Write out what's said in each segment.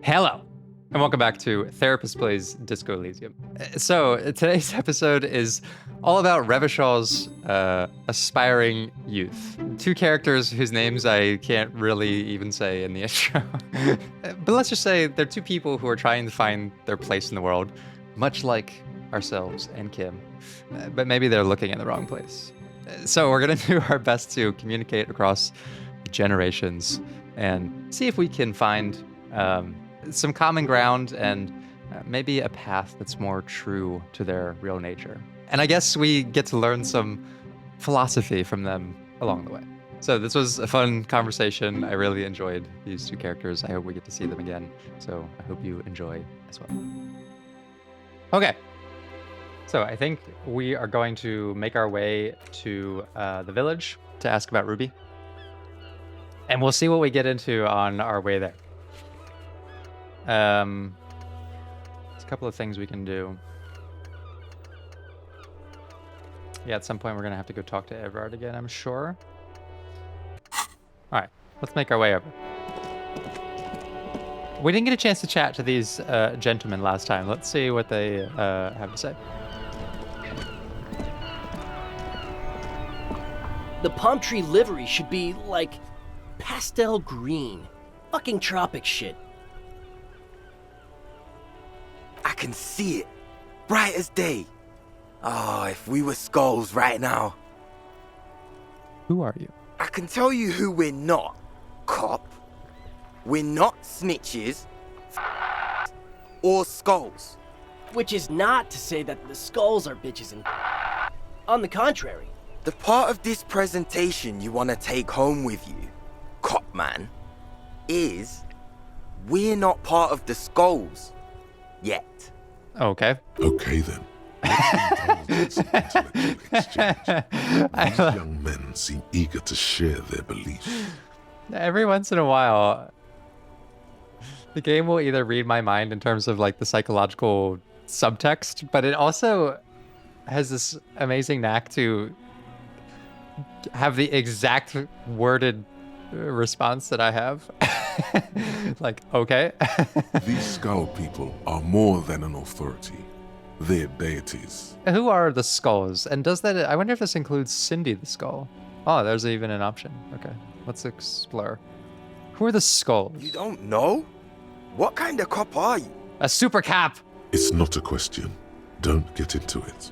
Hello, and welcome back to Therapist Plays Disco Elysium. So, today's episode is all about Revachol's aspiring youth. Two characters whose names I can't really even say in the intro. But let's just say they're two people who are trying to find their place in the world, much like ourselves and Kim. But maybe they're looking in the wrong place. So, we're going to do our best to communicate across generations and see if we can find some common ground and maybe a path that's more true to their real nature. And I guess we get to learn some philosophy from them along the way. So this was a fun conversation. I really enjoyed these two characters. I hope we get to see them again. So I hope you enjoy as well. Okay. So I think we are going to make our way to the village to ask about Ruby. And we'll see what we get into on our way there. There's a couple of things we can do. Yeah, at some point we're gonna have to go talk to Everard again, I'm sure. All right, let's make our way over. We didn't get a chance to chat to these gentlemen last time. Let's see what they have to say. The palm tree livery should be like pastel green. Fucking tropic shit. I can see it. Bright as day. Oh, if we were skulls right now. Who are you? I can tell you who we're not. Cop. We're not snitches. Or skulls. Which is not to say that the skulls are bitches and on the contrary. The part of this presentation you want to take home with you, cop man, is we're not part of the skulls. Yet. Okay. Okay then. Let's intellectual exchange. These young men seem eager to share their beliefs. Every once in a while, the game will either read my mind in terms of like the psychological subtext, but it also has this amazing knack to have the exact worded response that I have. Like, okay. These skull people are more than an authority. They're deities. Who are the skulls? And does that, I wonder if this includes Cindy the skull. Oh, there's even an option. Okay, let's explore. Who are the skulls? You don't know? What kind of cop are you? A super cap! It's not a question. Don't get into it.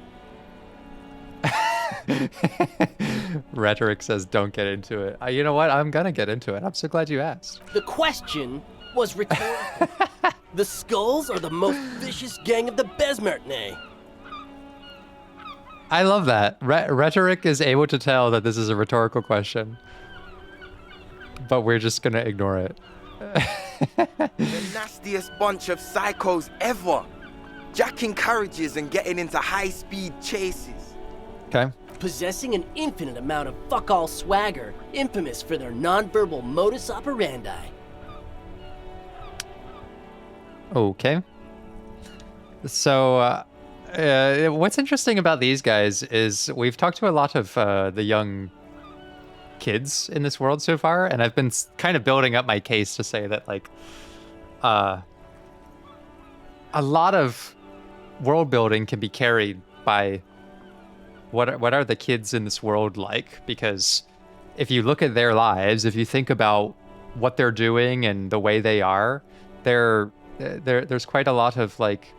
Rhetoric says don't get into it. You know what? I'm gonna get into it. I'm so glad you asked. The question was rhetorical. The skulls are the most vicious gang of the Besmertnay. I love that. Rhetoric is able to tell that this is a rhetorical question, but we're just gonna ignore it. The nastiest bunch of psychos ever. Jacking carriages and getting into high-speed chases. Okay. Possessing an infinite amount of fuck-all swagger, infamous for their nonverbal modus operandi. Okay. So, what's interesting about these guys is we've talked to a lot of the young kids in this world so far, and I've been kind of building up my case to say that, like, a lot of world building can be carried by what are the kids in this world like? Because if you look at their lives, if you think about what they're doing and the way they are, there's quite a lot of like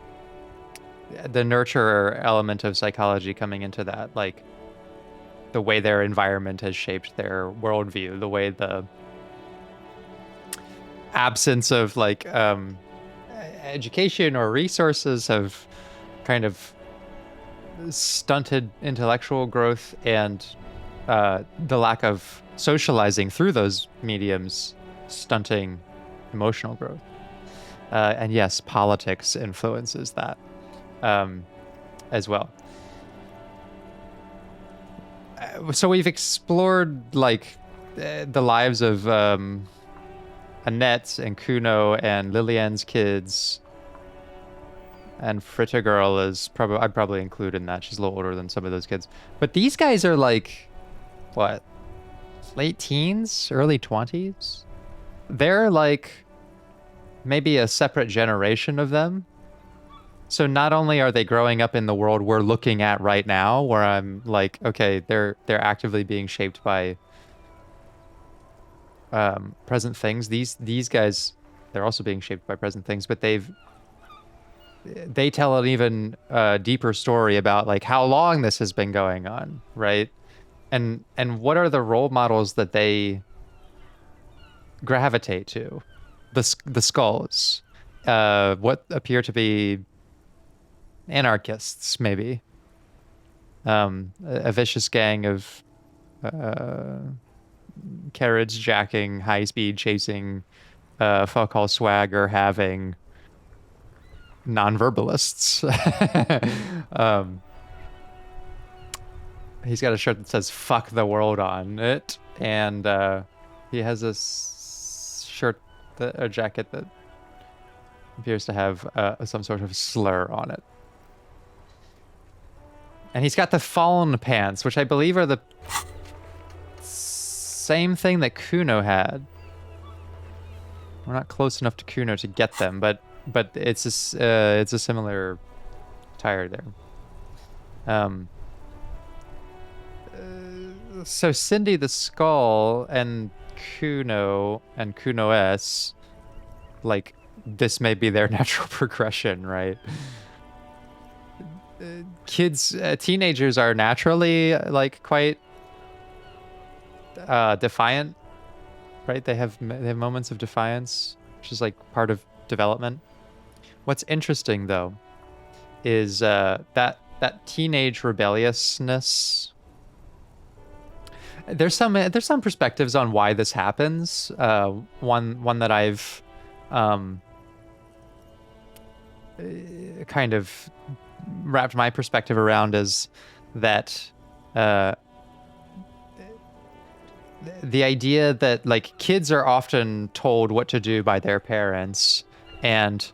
the nurture element of psychology coming into that, like the way their environment has shaped their worldview, the way the absence of like education or resources have kind of stunted intellectual growth, and the lack of socializing through those mediums stunting emotional growth. And yes, politics influences that as well. So we've explored like the lives of Annette and Kuno and Lillian's kids. And Fritta Girl is probably, I'd probably include in that. She's a little older than some of those kids. But these guys are like, what, late teens, early 20s? They're like maybe a separate generation of them. So not only are they growing up in the world we're looking at right now, where I'm like, okay, they're actively being shaped by present things. These guys, they're also being shaped by present things, but they tell an even deeper story about like how long this has been going on, right? And what are the role models that they gravitate to? The skulls, what appear to be anarchists, maybe. A vicious gang of carriage jacking, high speed chasing, fuck all swagger having non-verbalists. He's got a shirt that says "fuck the world" on it, and he has a jacket that appears to have some sort of slur on it. And he's got the fallen pants, which I believe are the same thing that Kuno had. We're not close enough to Kuno to get them, but it's a similar attire there. So Cindy the Skull and Kuno and Kuno S, like, this may be their natural progression, right? Teenagers are naturally like quite defiant, right? They have moments of defiance, which is like part of development. What's interesting though is that teenage rebelliousness. There's some perspectives on why this happens. One that I've kind of wrapped my perspective around is that the idea that like kids are often told what to do by their parents, and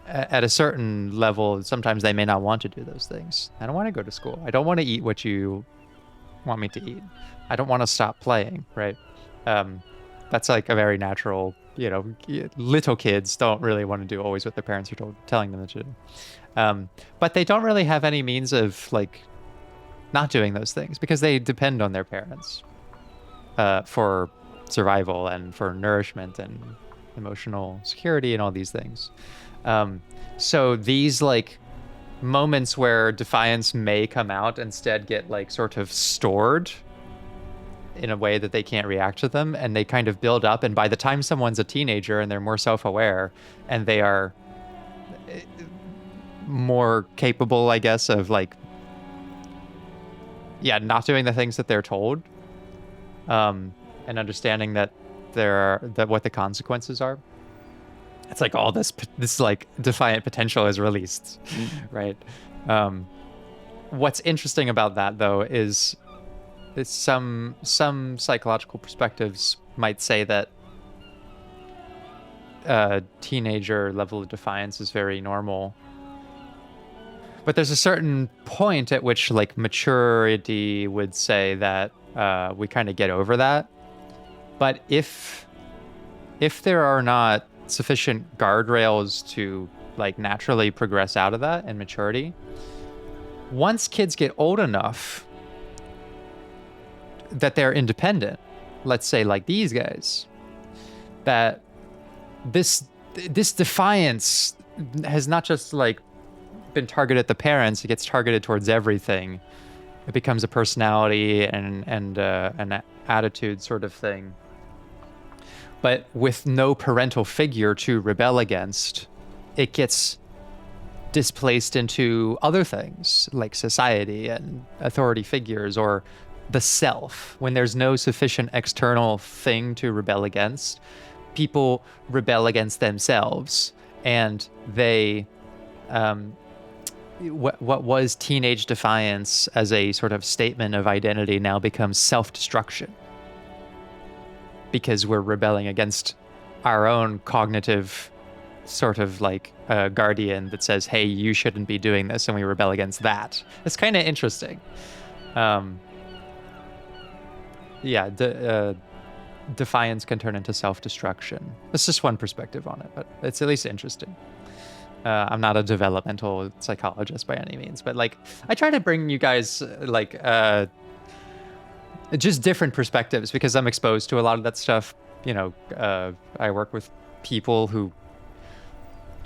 at a certain level sometimes they may not want to do those things. I don't want to go to school. I don't want to eat what you want me to eat. I don't want to stop playing, right? That's like a very natural, little kids don't really want to do always what their parents are telling them to do. But they don't really have any means of like not doing those things because they depend on their parents for survival and for nourishment and emotional security and all these things. So these like moments where defiance may come out instead get like sort of stored in a way that they can't react to them, and they kind of build up, and by the time someone's a teenager and they're more self-aware and they are more capable, I guess, of like not doing the things that they're told, and understanding that what the consequences are, it's like all this like defiant potential is released. Right? What's interesting about that though is some psychological perspectives might say that teenager level of defiance is very normal, but there's a certain point at which like maturity would say that we kind of get over that. But if there are not sufficient guardrails to like naturally progress out of that in maturity, once kids get old enough that they're independent, let's say like these guys, that this defiance has not just like been targeted at the parents, it gets targeted towards everything. It becomes a personality and an attitude sort of thing. But with no parental figure to rebel against, it gets displaced into other things like society and authority figures or the self. When there's no sufficient external thing to rebel against, people rebel against themselves, and they what was teenage defiance as a sort of statement of identity now becomes self-destruction, because we're rebelling against our own cognitive sort of like guardian that says, hey, you shouldn't be doing this, and we rebel against that. It's kind of interesting. defiance can turn into self-destruction. It's just one perspective on it, but it's at least interesting. I'm not a developmental psychologist by any means, but like I try to bring you guys like just different perspectives because I'm exposed to a lot of that stuff. You know, I work with people who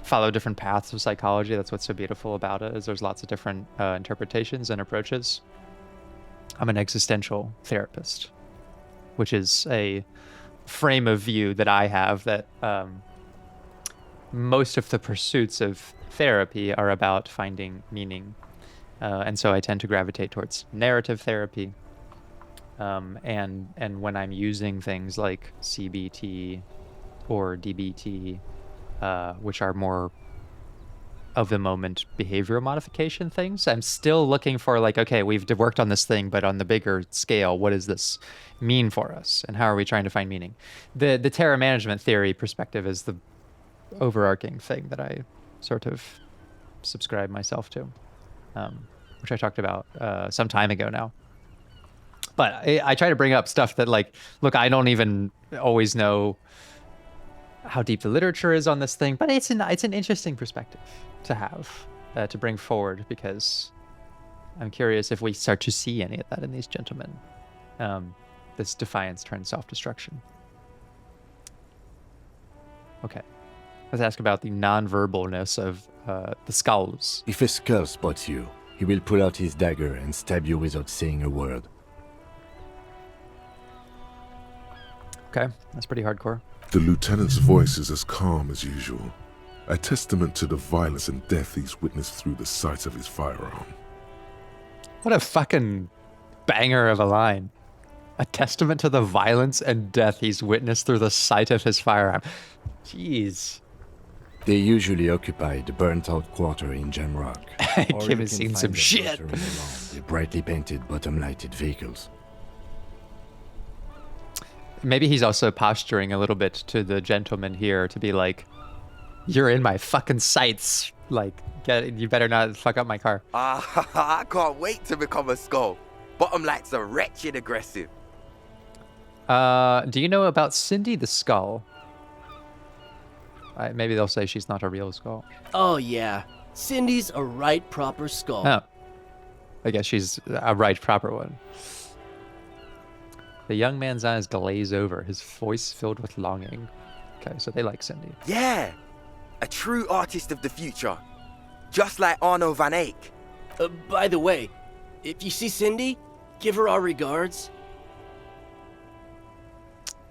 follow different paths of psychology. That's what's so beautiful about it, is there's lots of different interpretations and approaches. I'm an existential therapist, which is a frame of view that I have that most of the pursuits of therapy are about finding meaning. And so I tend to gravitate towards narrative therapy. And when I'm using things like CBT or DBT, which are more of the moment behavioral modification things, I'm still looking for like, okay, we've worked on this thing, but on the bigger scale, what does this mean for us? And how are we trying to find meaning? The terror management theory perspective is the overarching thing that I sort of subscribe myself to, which I talked about some time ago now. But I try to bring up stuff that like, look, I don't even always know how deep the literature is on this thing, but it's an interesting perspective to have, to bring forward, because I'm curious if we start to see any of that in these gentlemen. This defiance turns self-destruction. Okay. Let's ask about the non-verbalness of the skulls. If a skull spots you, he will pull out his dagger and stab you without saying a word. Okay, that's pretty hardcore. The lieutenant's voice is as calm as usual, a testament to the violence and death he's witnessed through the sight of his firearm. What a fucking banger of a line. A testament to the violence and death he's witnessed through the sight of his firearm. Jeez. They usually occupy the burnt-out quarter in Jamrock. Kim has seen some shit. The brightly painted, bottom-lighted vehicles. Maybe he's also posturing a little bit to the gentleman here to be like, you're in my fucking sights. Like, you better not fuck up my car. I can't wait to become a skull. Bottom lights are wretched aggressive. Do you know about Cindy the Skull? Maybe they'll say she's not a real skull. Oh yeah, Cindy's a right proper skull. Oh. I guess she's a right proper one. The young man's eyes glaze over, his voice filled with longing. Okay, so they like Cindy. Yeah, a true artist of the future. Just like Arno van Eyck. By the way, if you see Cindy, give her our regards.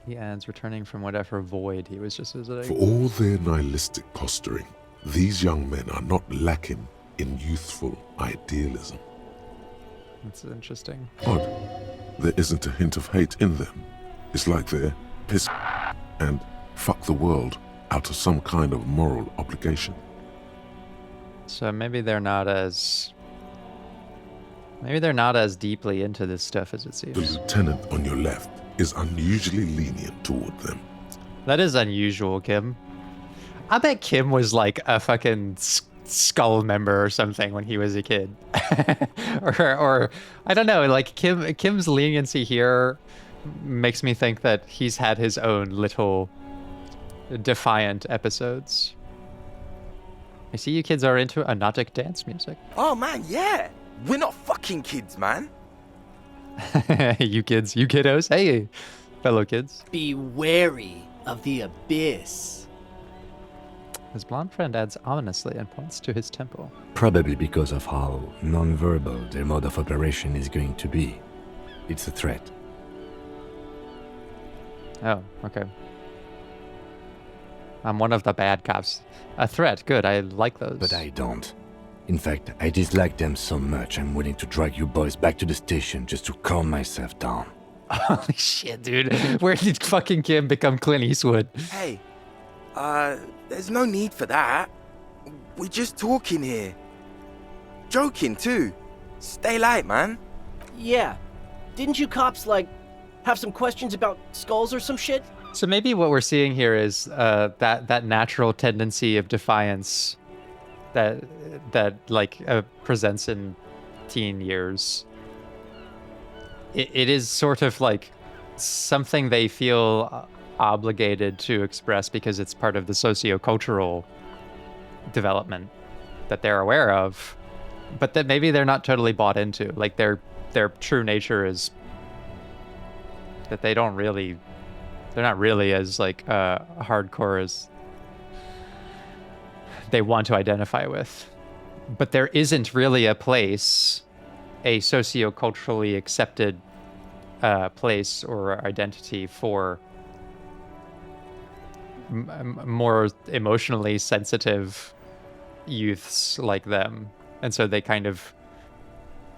He adds, returning from whatever void he was just visiting. For all their nihilistic posturing, these young men are not lacking in youthful idealism. That's interesting. Odd. There isn't a hint of hate in them. It's like they're piss and fuck the world out of some kind of moral obligation. So maybe they're not as deeply into this stuff as it seems. The lieutenant on your left is unusually lenient toward them. That is unusual, Kim. I bet Kim was like a fucking skull member or something when he was a kid. or I don't know, like Kim's leniency here makes me think that he's had his own little defiant episodes. I see you kids are into anodic dance music. Oh man, yeah. We're not fucking kids, man. You kids, you kiddos, hey, fellow kids. Be wary of the abyss. His blonde friend adds ominously and points to his temple. Probably because of how non-verbal their mode of operation is going to be. It's a threat. Oh, okay. I'm one of the bad cops. A threat, good, I like those. But I don't. In fact, I dislike them so much I'm willing to drag you boys back to the station just to calm myself down. Holy shit, dude. Where did fucking Kim become Clint Eastwood? Hey, there's no need for that. We're just talking here. Joking too. Stay light, man. Yeah. Didn't you cops, like, have some questions about skulls or some shit? So maybe what we're seeing here is that natural tendency of defiance that presents in teen years. It is sort of like something they feel obligated to express because it's part of the socio-cultural development that they're aware of, but that maybe they're not totally bought into. Like their true nature is that they're not really as like hardcore as they want to identify with. But there isn't really a place, a socio-culturally accepted place or identity for more emotionally sensitive youths like them. And so they kind of,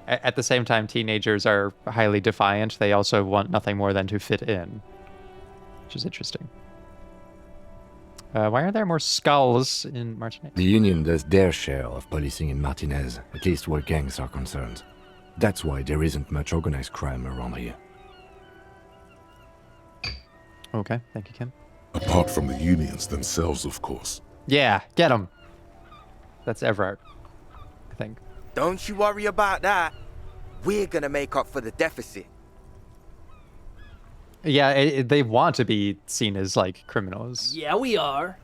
at the same time, teenagers are highly defiant. They also want nothing more than to fit in, which is interesting. Why are there more skulls in Martinez? The Union does their share of policing in Martinez, at least where gangs are concerned. That's why there isn't much organized crime around here. Okay, thank you, Kim. Apart from the unions themselves, of course. Yeah, get him. That's Everard, I think. Don't you worry about that. We're gonna make up for the deficit. Yeah, they want to be seen as like criminals. Yeah, we are.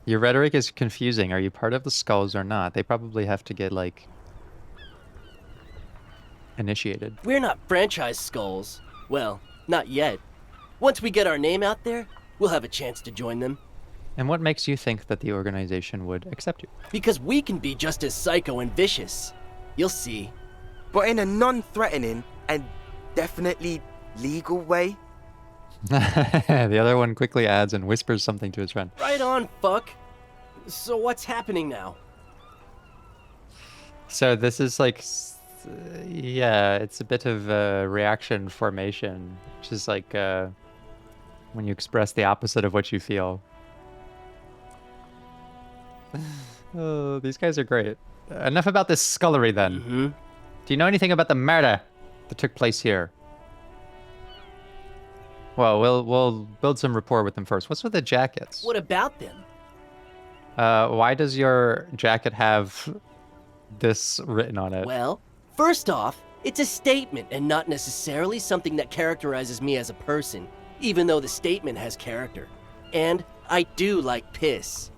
Your rhetoric is confusing. Are you part of the skulls or not? They probably have to get like initiated. We're not franchise skulls. Well, not yet. Once we get our name out there, we'll have a chance to join them. And what makes you think that the organization would accept you? Because we can be just as psycho and vicious. You'll see. But in a non-threatening and definitely legal way. The other one quickly adds and whispers something to his friend. Right on, fuck. So what's happening now? So this is like, yeah, it's a bit of a reaction formation, which is like when you express the opposite of what you feel. Oh, these guys are great. Enough about this scullery then. Mm-hmm. Do you know anything about the murder that took place here? Well, we'll build some rapport with them first. What's with the jackets? What about them? Why does your jacket have this written on it? Well, first off, it's a statement and not necessarily something that characterizes me as a person, even though the statement has character. And I do like piss.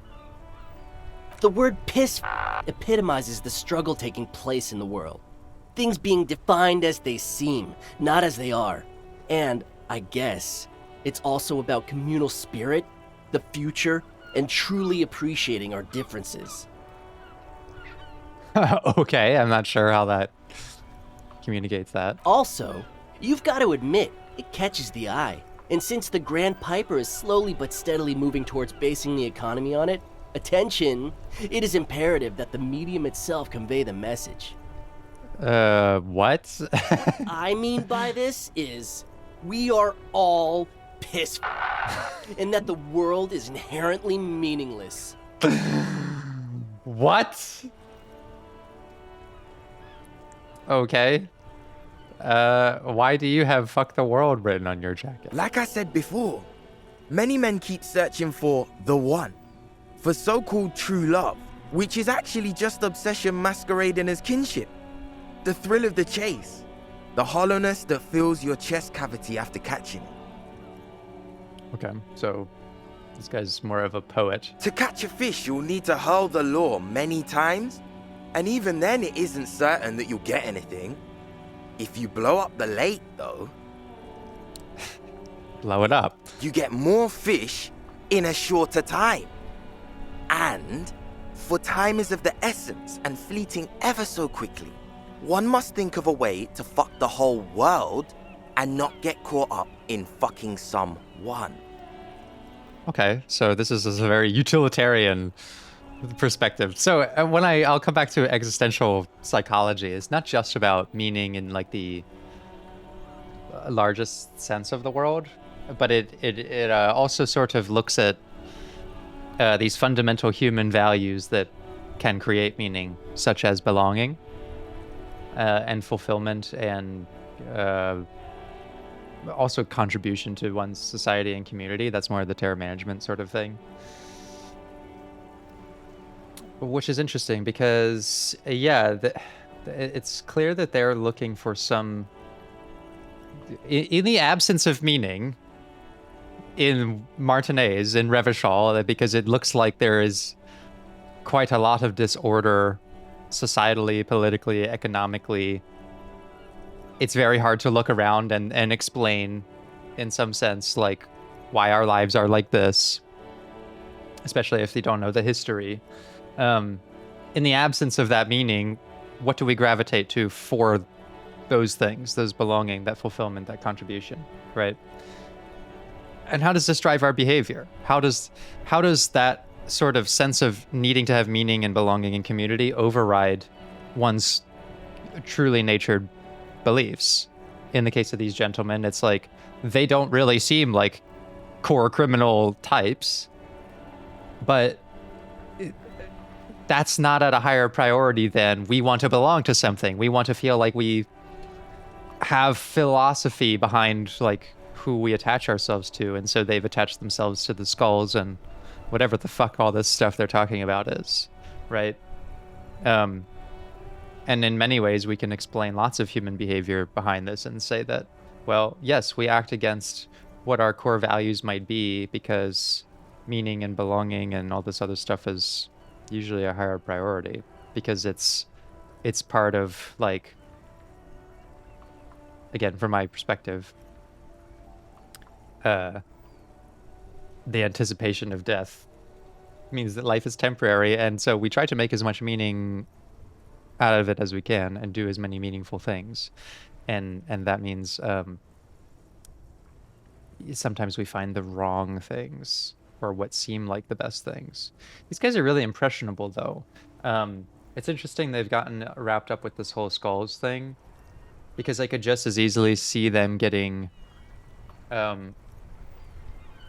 The word piss epitomizes the struggle taking place in the world. Things being defined as they seem, not as they are. And I guess it's also about communal spirit, the future, and truly appreciating our differences. Okay, I'm not sure how that communicates that. Also, you've got to admit, it catches the eye. And since the Grand Piper is slowly but steadily moving towards basing the economy on it, attention, it is imperative that the medium itself convey the message. What? I mean by this is, we are all piss and that the world is inherently meaningless. What? Okay. Why do you have fuck the world written on your jacket? Like I said before, many men keep searching for the one, for so-called true love, which is actually just obsession masquerading as kinship. The thrill of the chase, the hollowness that fills your chest cavity after catching it. Okay, so this guy's more of a poet. To catch a fish, you'll need to hurl the lure many times, and even then it isn't certain that you'll get anything. If you blow up the lake, though, Blow it up. you get more fish in a shorter time. And, for time is of the essence and fleeting ever so quickly, one must think of a way to fuck the whole world and not get caught up in fucking someone. Okay, so this is a very utilitarian perspective. So I'll come back to existential psychology. It's not just about meaning in like the largest sense of the world, but it also sort of looks at these fundamental human values that can create meaning, such as belonging and fulfillment, and also contribution to one's society and community. That's more of the terror management sort of thing. Which is interesting because, yeah, it's clear that they're looking for some in the absence of meaning in Martinez, in Revachol, because it looks like there is quite a lot of disorder societally, politically, economically, it's very hard to look around and explain, in some sense, like why our lives are like this, especially if they don't know the history. In the absence of that meaning, what do we gravitate to for those things, those belonging, that fulfillment, that contribution, right? And how does this drive our behavior? How does that sort of sense of needing to have meaning and belonging in community override one's truly natured beliefs? In the case of these gentlemen, it's like they don't really seem like core criminal types, but that's not at a higher priority than we want to belong to something. We want to feel like we have philosophy behind like who we attach ourselves to, and so they've attached themselves to the skulls and whatever the fuck all this stuff they're talking about is, right? And in many ways, we can explain lots of human behavior behind this and say that, well, yes, we act against what our core values might be because meaning and belonging and all this other stuff is usually a higher priority because it's part of, like, again, from my perspective, the anticipation of death means that life is temporary, and so we try to make as much meaning out of it as we can and do as many meaningful things, and that means sometimes we find the wrong things or what seem like the best things. These guys are really impressionable, though. It's interesting they've gotten wrapped up with this whole skulls thing, because I could just as easily see them getting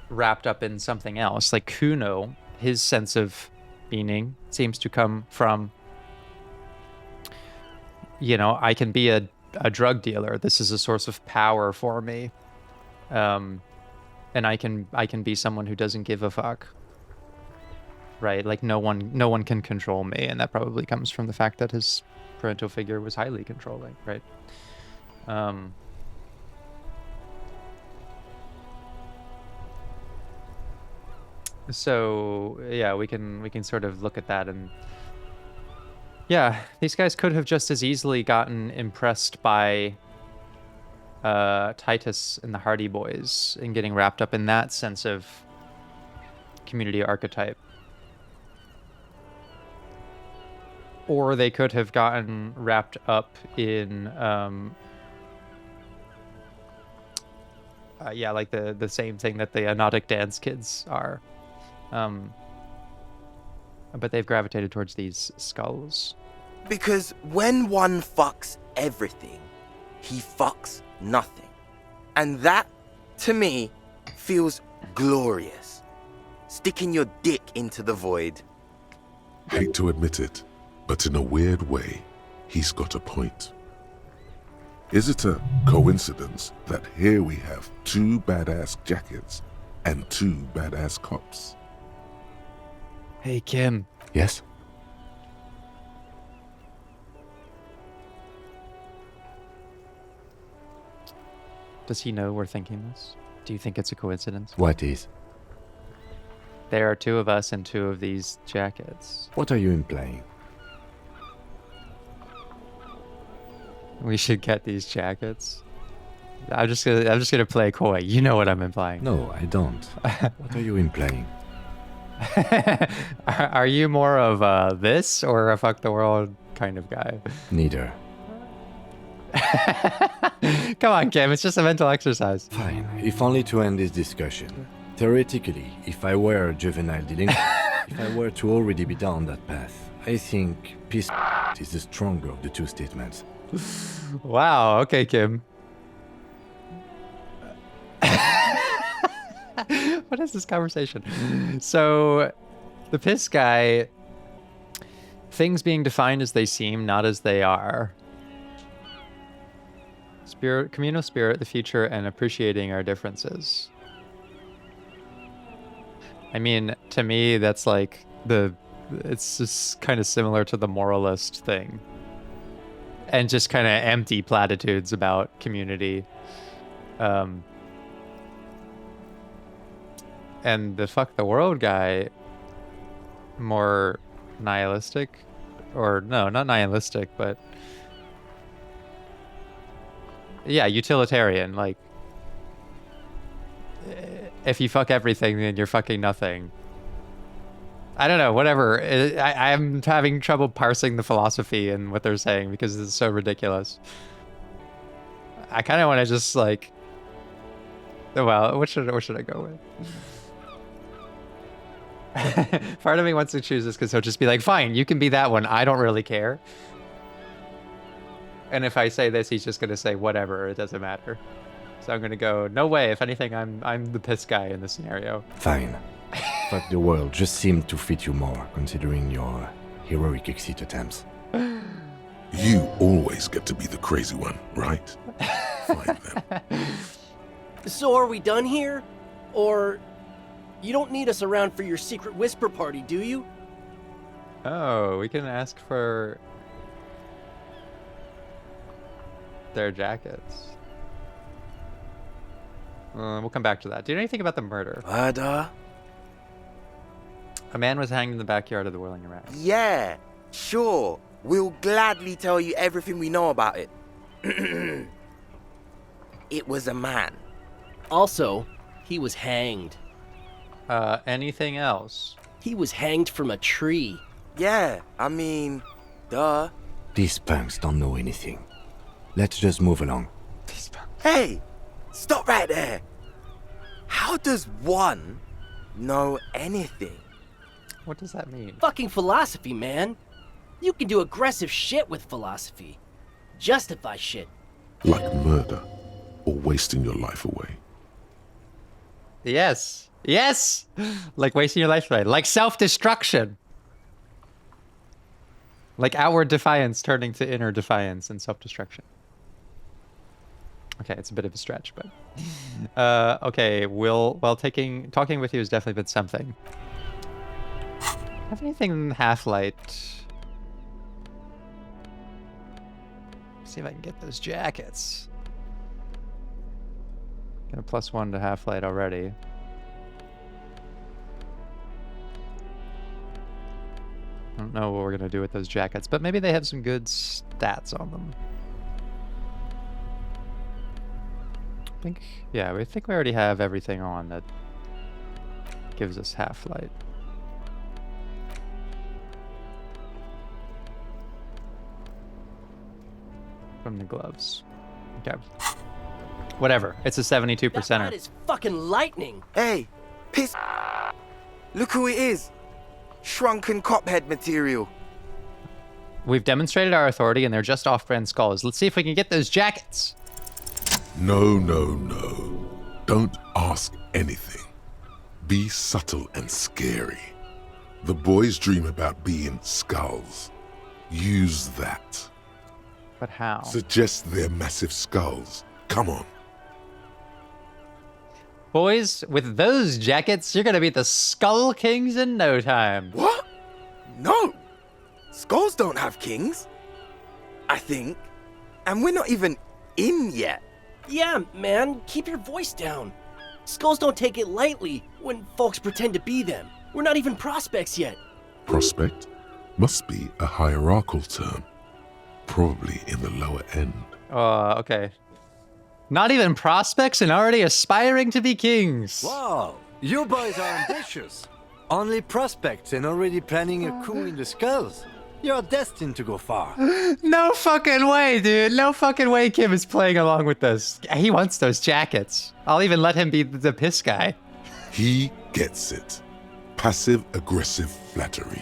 wrapped up in something else. Like Kuno, his sense of meaning seems to come from, I can be a drug dealer. This is a source of power for me. And I can be someone who doesn't give a fuck. Right? Like no one can control me, and that probably comes from the fact that his parental figure was highly controlling, right? So yeah, we can sort of look at that, and yeah, these guys could have just as easily gotten impressed by Titus and the Hardy Boys and getting wrapped up in that sense of community archetype. Or they could have gotten wrapped up in like the same thing that the Anodic Dance kids are. But they've gravitated towards these skulls. Because when one fucks everything, he fucks nothing. And that, to me, feels glorious. Sticking your dick into the void. Hate to admit it, but in a weird way, he's got a point. Is it a coincidence that here we have 2 badass jackets and 2 badass cops? Hey, Kim. Yes? Does he know we're thinking this? Do you think it's a coincidence? What is? There are 2 of us and 2 of these jackets. What are you implying? We should get these jackets. I'm just gonna play coy. You know what I'm implying. No, I don't. What are you implying? Are you more of this or a fuck the world kind of guy? Neither. Come on, Kim. It's just a mental exercise. Fine, if only to end this discussion. Theoretically, if I were a juvenile delinquent, if I were to already be down that path, I think peace is the stronger of the 2 statements. Wow. Okay, Kim. What is this conversation? So, the piss guy, things being defined as they seem, not as they are. Spirit, communal spirit, the future, and appreciating our differences. I mean, to me, that's like it's just kind of similar to the moralist thing. And just kind of empty platitudes about community. And the fuck the world guy, more nihilistic, or no, not nihilistic, but yeah, utilitarian. Like, if you fuck everything, then you're fucking nothing. I don't know, whatever. I'm having trouble parsing the philosophy and what they're saying because it's so ridiculous. I kind of want to just like, well, what should I go with? Part of me wants to choose this because he'll just be like, fine, you can be that one. I don't really care. And if I say this, he's just going to say whatever. It doesn't matter. So I'm going to go, no way. If anything, I'm the piss guy in this scenario. Fine. Fuck the world just seemed to fit you more, considering your heroic exit attempts. You always get to be the crazy one, right? Fine then. So are we done here? Or you don't need us around for your secret whisper party, do you? Oh, we can ask for their jackets. We'll come back to that. Do you know anything about the murder? Murder? A man was hanged in the backyard of the Whirling Rat. Yeah, sure. We'll gladly tell you everything we know about it. It was a man. Also, he was hanged. Anything else? He was hanged from a tree. Yeah, I mean, duh. These punks don't know anything. Let's just move along. Hey, stop right there. How does one know anything? What does that mean? Fucking philosophy, man. You can do aggressive shit with philosophy. Justify shit. Like murder or wasting your life away. Yes. Yes! Like wasting your life away. Like self-destruction. Like outward defiance turning to inner defiance and self-destruction. Okay, it's a bit of a stretch, but... okay, talking with you has definitely been something. Have anything half-light? See if I can get those jackets. Got a +1 to half-light already. I don't know what we're gonna do with those jackets, but maybe they have some good stats on them. I think we already have everything on that gives us half-light. From the gloves. Okay. Whatever. It's a 72%er. That is fucking lightning. Hey, piss. Look who it is. Shrunken cophead material. We've demonstrated our authority and they're just off-brand skulls. Let's see if we can get those jackets. No, no, no. Don't ask anything. Be subtle and scary. The boys dream about being skulls. Use that. But how? Suggest they're massive skulls. Come on. Boys, with those jackets, you're gonna beat the Skull Kings in no time. What? No. Skulls don't have kings. I think. And we're not even in yet. Yeah, man, keep your voice down. Skulls don't take it lightly when folks pretend to be them. We're not even prospects yet. Prospect must be a hierarchical term. Probably in the lower end. Okay. Not even prospects and already aspiring to be kings. Wow, you boys are ambitious. Only prospects and already planning a coup in the skulls. You're destined to go far. No fucking way, dude. No fucking way Kim is playing along with this. He wants those jackets. I'll even let him be the piss guy. He gets it. Passive-aggressive flattery.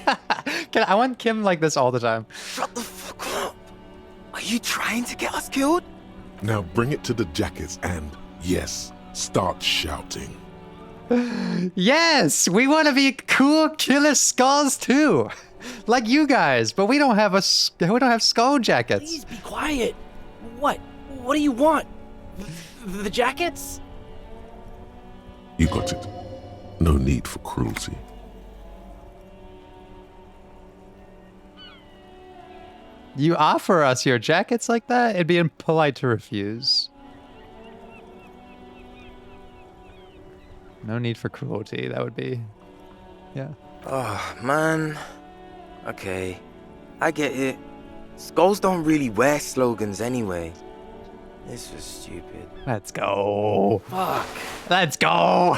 I want Kim like this all the time. Shut the fuck up. Are you trying to get us killed? Now bring it to the jackets and, yes, start shouting. Yes, we want to be cool killer skulls too. Like you guys, but we don't have skull jackets. Please be quiet. What? What do you want? The jackets? You got it. No need for cruelty. You offer us your jackets like that? It'd be impolite to refuse. No need for cruelty. That would be, yeah. Oh, man. Okay, I get it. Skulls don't really wear slogans anyway. This was stupid. Let's go. Fuck. Let's go.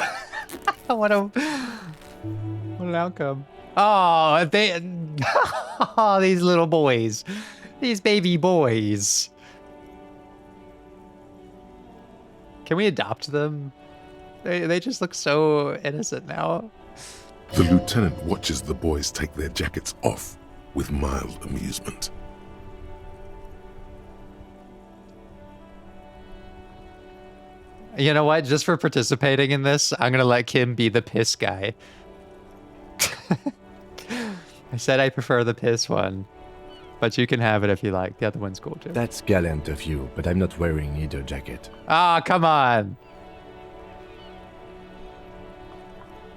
What an outcome. Oh, oh, these little boys. These baby boys. Can we adopt them? They just look so innocent now. The lieutenant watches the boys take their jackets off with mild amusement. You know what? Just for participating in this, I'm gonna let Kim be the piss guy. I said I prefer the piss one, but you can have it if you like. The other one's cool too. That's gallant of you, but I'm not wearing either jacket. Ah, come on.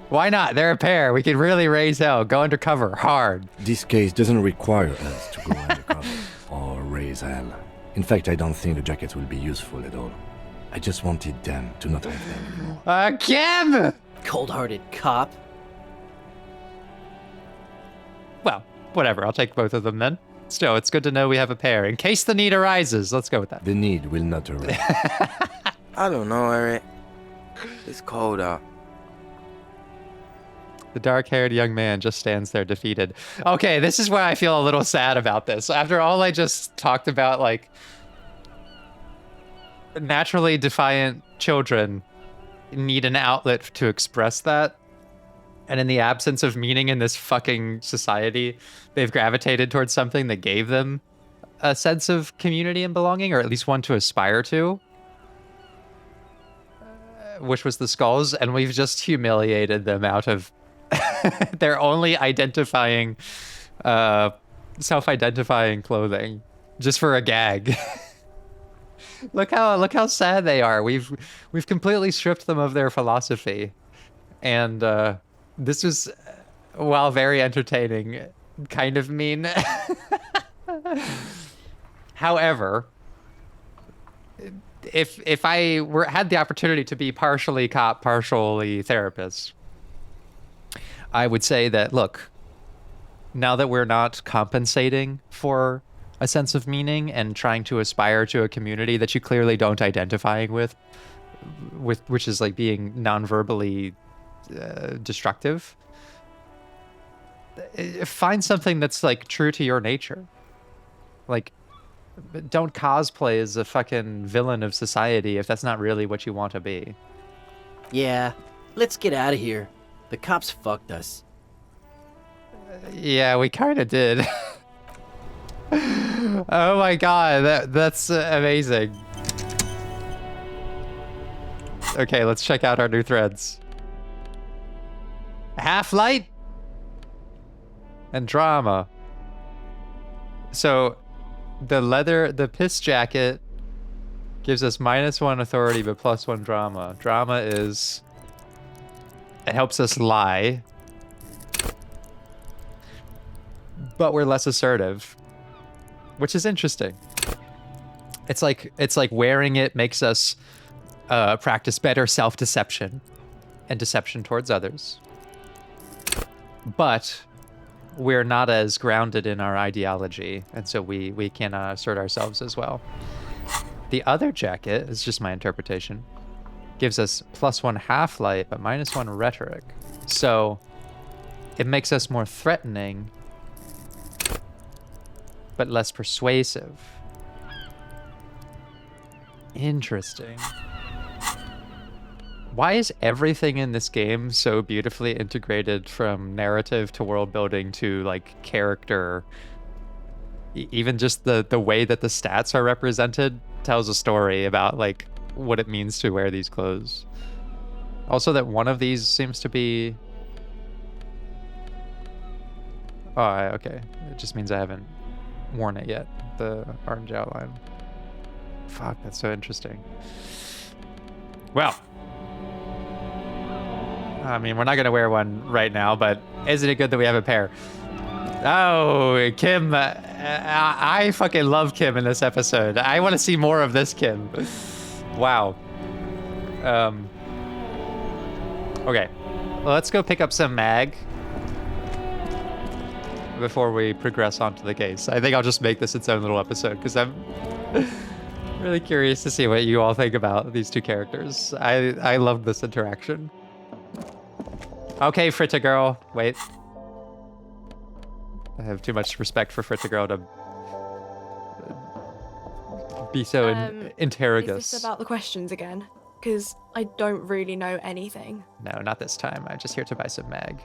Why not? They're a pair. We can really raise hell. Go undercover hard. This case doesn't require us to go undercover or raise hell. In fact, I don't think the jackets will be useful at all. I just wanted them to not have them anymore. Kim! Cold-hearted cop. Well, whatever. I'll take both of them then. Still, it's good to know we have a pair. In case the need arises, let's go with that. The need will not arise. I don't know, Eric. It's cold out. The dark-haired young man just stands there defeated. Okay, this is where I feel a little sad about this. After all I just talked about, like, naturally defiant children need an outlet to express that. And in the absence of meaning in this fucking society, they've gravitated towards something that gave them a sense of community and belonging, or at least one to aspire to, which was the skulls. And we've just humiliated them out of their only identifying, self-identifying clothing, just for a gag. Look how sad they are. We've completely stripped them of their philosophy, and this was, while very entertaining, kind of mean. However, if I had the opportunity to be partially cop, partially therapist, I would say that, look, now that we're not compensating for a sense of meaning and trying to aspire to a community that you clearly don't identify with which is like being non-verbally destructive, find something that's like true to your nature. Like, don't cosplay as a fucking villain of society if that's not really what you want to be. Yeah, let's get out of here. The cops fucked us. Yeah, we kind of did. Oh my god, that's amazing. Okay, let's check out our new threads. Half-light and drama. So the piss jacket gives us -1 authority but +1 drama. Drama is, it helps us lie, but we're less assertive, which is interesting. It's like wearing it makes us practice better self-deception and deception towards others, but we're not as grounded in our ideology, and so we can assert ourselves as well. The other jacket, is just my interpretation, gives us +1 half-light but -1 rhetoric, so it makes us more threatening but less persuasive. Interesting. Why is everything in this game so beautifully integrated, from narrative to world building to like character? Even just the way that the stats are represented tells a story about like what it means to wear these clothes. Also, that one of these seems to be... Oh, okay. It just means I haven't worn it yet. The orange outline. Fuck, that's so interesting. Well, I mean, we're not gonna wear one right now, but isn't it good that we have a pair? Oh, Kim. I fucking love Kim in this episode. I want to see more of this Kim. Wow. Okay, well, let's go pick up some mag before we progress onto the case. I think I'll just make this its own little episode because I'm really curious to see what you all think about these two characters. I love this interaction. Okay, Fritta girl. Wait. I have too much respect for Fritta girl to be so interrogus. Is this about the questions again? Because I don't really know anything. No, not this time. I'm just here to buy some mag.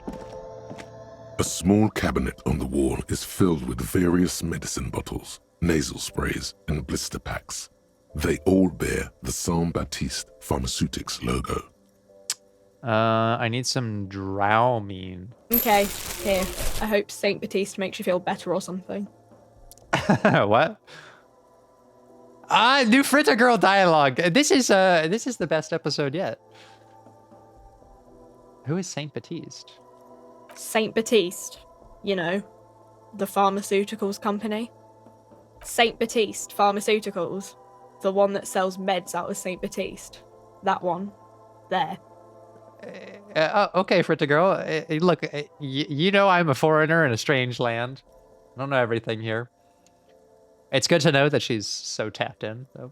A small cabinet on the wall is filled with various medicine bottles, nasal sprays, and blister packs. They all bear the Saint Baptiste Pharmaceutics logo. I need some Dramamine. Okay, here. I hope Saint Baptiste makes you feel better or something. What? New Fritta girl dialogue. This is the best episode yet. Who is Saint Baptiste? Saint Baptiste, you know, the pharmaceuticals company. Saint Baptiste Pharmaceuticals, the one that sells meds out of Saint Baptiste. That one, there. Okay, Fritta girl. Look, you know I'm a foreigner in a strange land. I don't know everything here. It's good to know that she's so tapped in, though.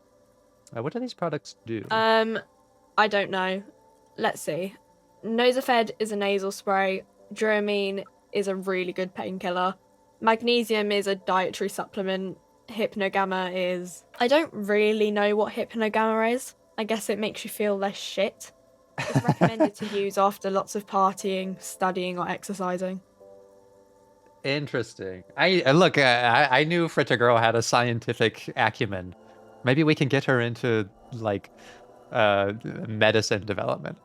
What do these products do? I don't know. Let's see. Nosafed is a nasal spray. Dramamine is a really good painkiller. Magnesium is a dietary supplement. Hypnogamma is... I don't really know what Hypnogamma is. I guess it makes you feel less shit. It's recommended to use after lots of partying, studying, or exercising. Interesting. I knew Fritta girl had a scientific acumen. Maybe we can get her into like medicine development.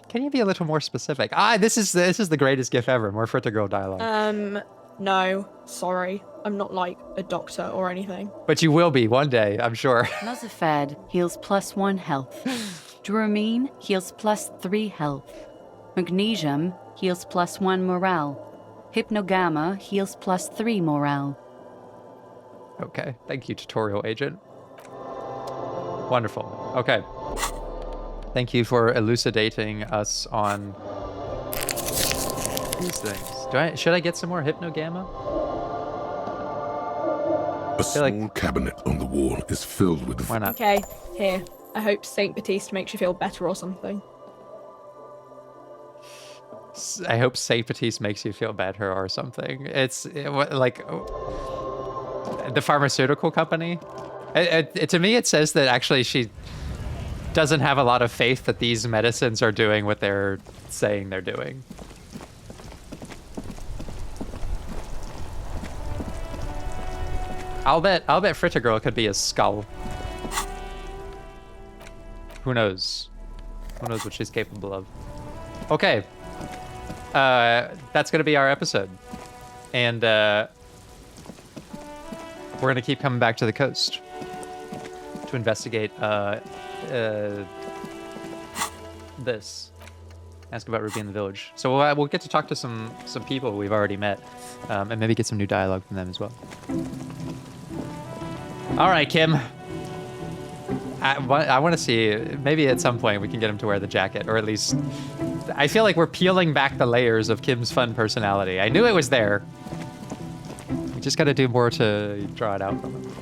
Can you be a little more specific? This is the greatest gif ever. More Fritta girl dialogue. No, sorry. I'm not like a doctor or anything. But you will be one day, I'm sure. Nosafed heals +1 health. Dramamine heals +3 health. Magnesium heals +1 morale. Hypnogamma heals +3 morale. Okay, thank you, tutorial agent. Wonderful. Okay. Thank you for elucidating us on these things. Should I get some more Hypnogamma? A small cabinet on the wall is filled with... Why not? Okay, here. I hope Saint Baptiste makes you feel better or something. I hope Saint Baptiste makes you feel better or something. Like the pharmaceutical company. To me, it says that actually she doesn't have a lot of faith that these medicines are doing what they're saying they're doing. I'll bet Fritta girl could be a skull. Who knows? Who knows what she's capable of? Okay. That's gonna be our episode, and we're gonna keep coming back to the coast to investigate this. Ask about Ruby in the village. So we'll get to talk to some people we've already met, and maybe get some new dialogue from them as well. All right, Kim. I want to see, maybe at some point we can get him to wear the jacket, or at least I feel like we're peeling back the layers of Kim's fun personality. I knew it was there. We just got to do more to draw it out from him.